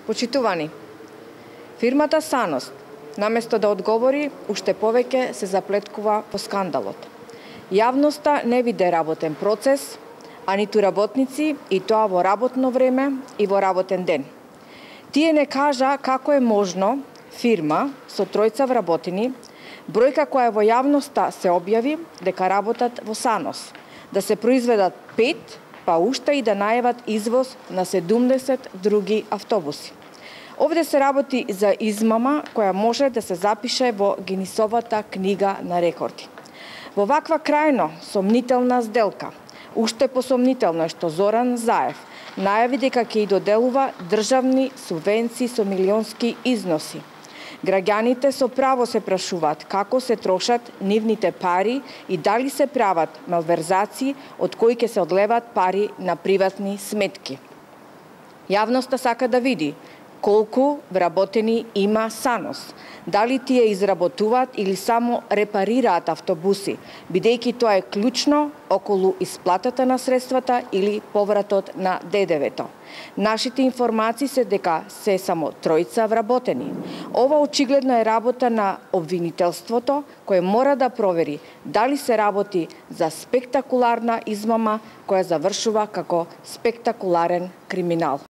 Почитувани, фирмата Санос, наместо да одговори, уште повеќе се заплеткува по скандалот. Јавноста не виде работен процес, а ниту работници, и тоа во работно време и во работен ден. Тие не кажа како е можно фирма со тројца вработени, бројка која во јавноста се објави дека работат во Санос, да се произведат 5, па уште и да најават извоз на 70 други автобуси. Овде се работи за измама која може да се запише во Гинисовата книга на рекорди. Во ваква крајно сомнителна сделка, уште посомнително е што Зоран Заев најави дека ќе и доделува државни субвенции со милионски износи. Граѓаните со право се прашуваат како се трошат нивните пари и дали се прават малверзации од кои ќе се одлеват пари на приватни сметки. Јавноста сака да види колку вработени има Санос, дали тие изработуваат или само репарираат автобуси, бидејќи тоа е клучно околу исплатата на средствата или повратот на ДДВ-то. Нашите информации се дека се само тројца вработени. Ова очигледно е работа на обвинителството, кој мора да провери дали се работи за спектакуларна измама која завршува како спектакуларен криминал.